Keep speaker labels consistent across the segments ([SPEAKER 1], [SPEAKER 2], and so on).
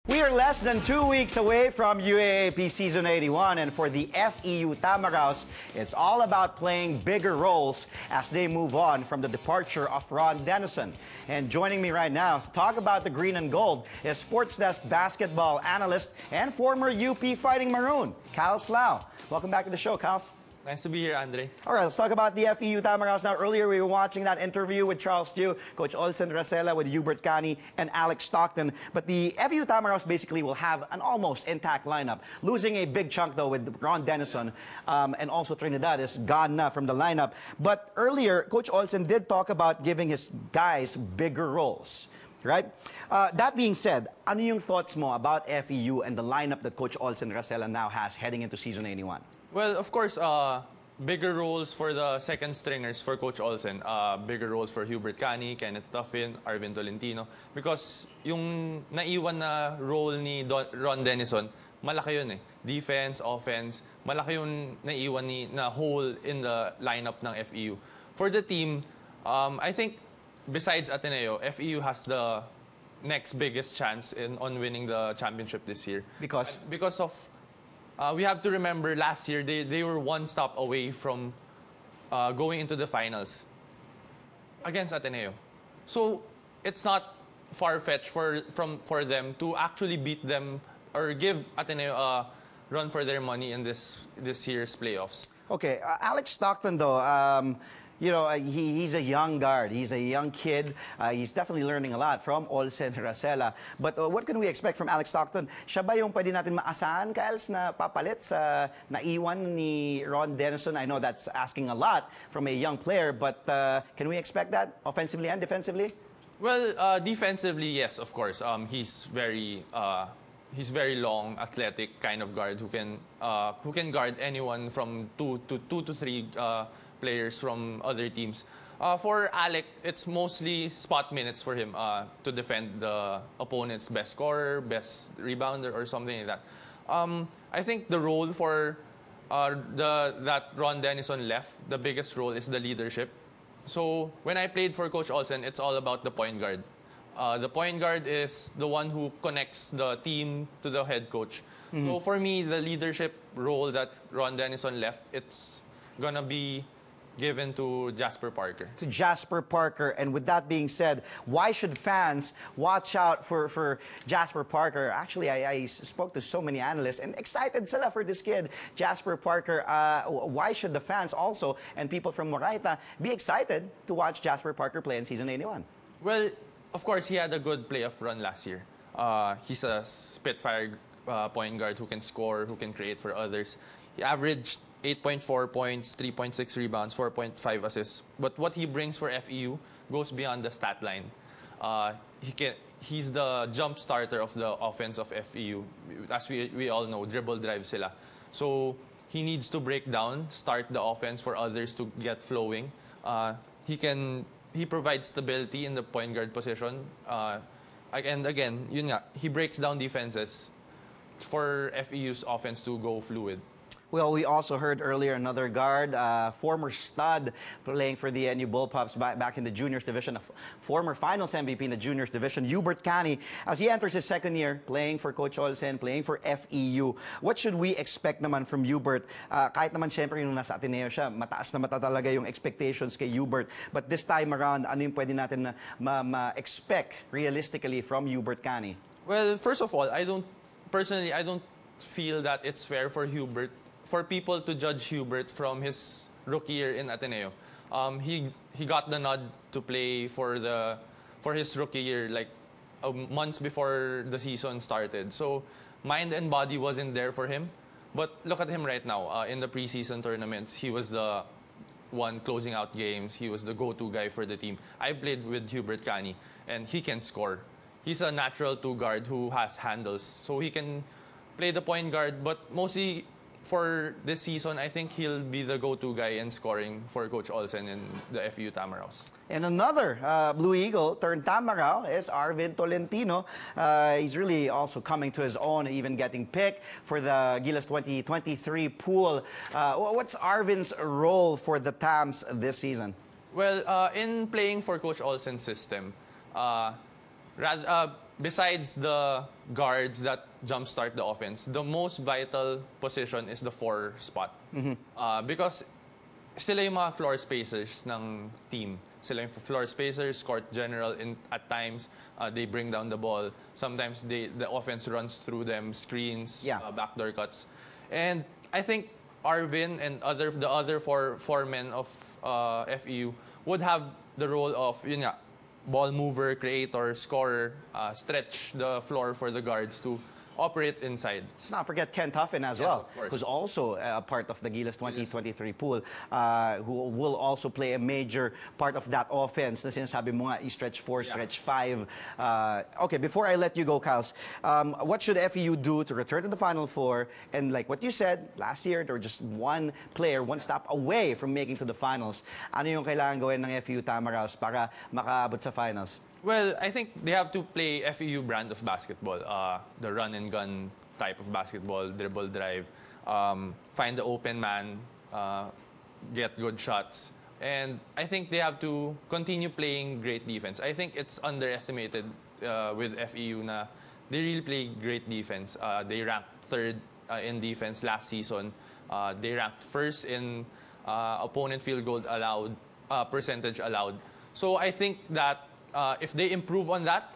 [SPEAKER 1] We are less than 2 weeks away from UAAP Season 81, and for the FEU Tamaraws, it's all about playing bigger roles as they move on from the departure of Ron Dennison. And joining me right now to talk about the green and gold is Sports Desk basketball analyst and former UP Fighting Maroon, Kyles Lao. Welcome back to the show, Kyles.
[SPEAKER 2] Nice to be here, Andre.
[SPEAKER 1] All right, let's talk about the FEU Tamaraws. Now, earlier we were watching that interview with Charles Stew, Coach Olsen Racela with Hubert Cani and Alex Stockton. But the FEU Tamaraws basically will have an almost intact lineup. Losing a big chunk, though, with Ron Dennison and also Trinidad is gone now from the lineup. But earlier, Coach Olsen did talk about giving his guys bigger roles. Right? That being said, ano yung thoughts mo about FEU and the lineup that Coach Olsen Racela now has heading into Season 81?
[SPEAKER 2] Well, of course, bigger roles for the second stringers for Coach Olsen. Bigger roles for Hubert Cani, Kenneth Tuffin, Arvin Tolentino. Because yung naiwan na role ni Ron Dennison, malaki yun eh. Defense, offense, malaki yung naiwan na hole in the lineup ng FEU. For the team, I think besides Ateneo, FEU has the next biggest chance on winning the championship this year.
[SPEAKER 1] Because
[SPEAKER 2] of we have to remember last year they were one stop away from going into the finals against Ateneo. So it's not far-fetched for them to actually beat them or give Ateneo a run for their money in this year's playoffs.
[SPEAKER 1] Okay, Alex Stockton though, you know, he's a young guard. He's a young kid. He's definitely learning a lot from Olsen Racela. But what can we expect from Alex Stockton? Siya ba yung pwede natin maasahan, Kyles, na papalit sa naiwan ni Ron Dennison? I know that's asking a lot from a young player, but can we expect that offensively and defensively?
[SPEAKER 2] Well, defensively, yes, of course. He's very long, athletic kind of guard who can guard anyone from two to three players from other teams. For Alec, it's mostly spot minutes for him to defend the opponent's best scorer, best rebounder, or something like that. I think the role for that Ron Dennison left, the biggest role is the leadership. So when I played for Coach Olsen, it's all about the point guard. The point guard is the one who connects the team to the head coach. Mm-hmm. So for me, the leadership role that Ron Dennison left, it's gonna be given to Jasper Parker.
[SPEAKER 1] To Jasper Parker. And with that being said, why should fans watch out for Jasper Parker? Actually, I spoke to so many analysts and excited sila for this kid, Jasper Parker. Why should the fans also and people from Moraita be excited to watch Jasper Parker play in Season 81?
[SPEAKER 2] Well, of course, he had a good playoff run last year. He's a spitfire point guard who can score, who can create for others. He averaged 8.4 points, 3.6 rebounds, 4.5 assists. But what he brings for FEU goes beyond the stat line. He's the jump starter of the offense of FEU. As we all know, dribble drive sila. So he needs to break down, start the offense for others to get flowing. He provides stability in the point guard position. And again, yun nga, he breaks down defenses for FEU's offense to go fluid.
[SPEAKER 1] Well, we also heard earlier another guard, former stud playing for the NU Bullpups back in the juniors division, a former finals MVP in the juniors division, Hubert Cani, as he enters his second year playing for Coach Olsen, playing for FEU. What should we expect naman from Hubert? Kahit naman siyempre yung nasa Ateneo siya, mataas na talaga yung expectations kay Hubert. But this time around, ano yung pwede natin ma-expect realistically from Hubert Cani?
[SPEAKER 2] Well, first of all, I don't feel that it's fair for people to judge Hubert from his rookie year in Ateneo. He got the nod to play for his rookie year like months before the season started. So mind and body wasn't there for him. But look at him right now. In the preseason tournaments, he was the one closing out games. He was the go-to guy for the team. I played with Hubert Cani, and he can score. He's a natural two-guard who has handles. So he can play the point guard, but mostly for this season, I think he'll be the go-to guy in scoring for Coach Olsen in the FEU Tamaraws.
[SPEAKER 1] And another Blue Eagle turned Tamaraw is Arvin Tolentino. He's really also coming to his own, even getting picked for the Gilas 2023 pool. What's Arvin's role for the Tams this season?
[SPEAKER 2] Well, in playing for Coach Olsen's system, besides the guards that jumpstart the offense, the most vital position is the 4 spot. Because sila yung mga floor spacers ng team. Sila yung floor spacers, court general. At times, they bring down the ball. Sometimes the offense runs through them, screens, backdoor cuts. And I think Arvin and the other four men of FEU would have the role of, yun nga, ball mover, creator, scorer, stretch the floor for the guards to operate inside.
[SPEAKER 1] Let's not forget Ken Tuffin as well, who's also a part of the Gilas 2023 pool, who will also play a major part of that offense na sinasabi mo nga, stretch 4, stretch 5. Okay, before I let you go, Kyles, what should FEU do to return to the Final Four? And like what you said, last year, they were just one player, one stop away from making to the finals. Ano yung kailangan gawin ng FEU Tamaraws para makaabot sa finals?
[SPEAKER 2] Well, I think they have to play FEU brand of basketball. The run and gun type of basketball, dribble drive, find the open man, get good shots. And I think they have to continue playing great defense. I think it's underestimated with FEU na they really play great defense. They ranked 3rd in defense last season. They ranked 1st in opponent field goal allowed, percentage allowed. So I think that if they improve on that,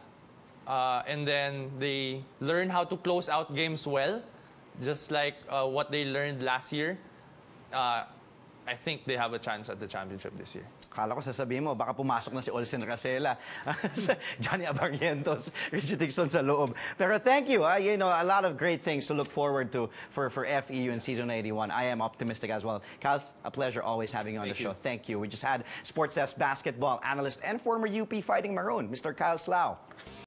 [SPEAKER 2] and then they learn how to close out games well, just like what they learned last year, I think they have a chance at the championship this year.
[SPEAKER 1] Akala ko sasabihin mo, baka pumasok na si Olsen Racela, Johnny Abarrientos, Richie Dixon sa loob. Pero thank you. You know, a lot of great things to look forward to for FEU in Season 81. I am optimistic as well. Kyles, a pleasure always having you on the show. Thank you. We just had Sports Desk basketball analyst and former UP Fighting Maroon, Mr. Kyles Lao.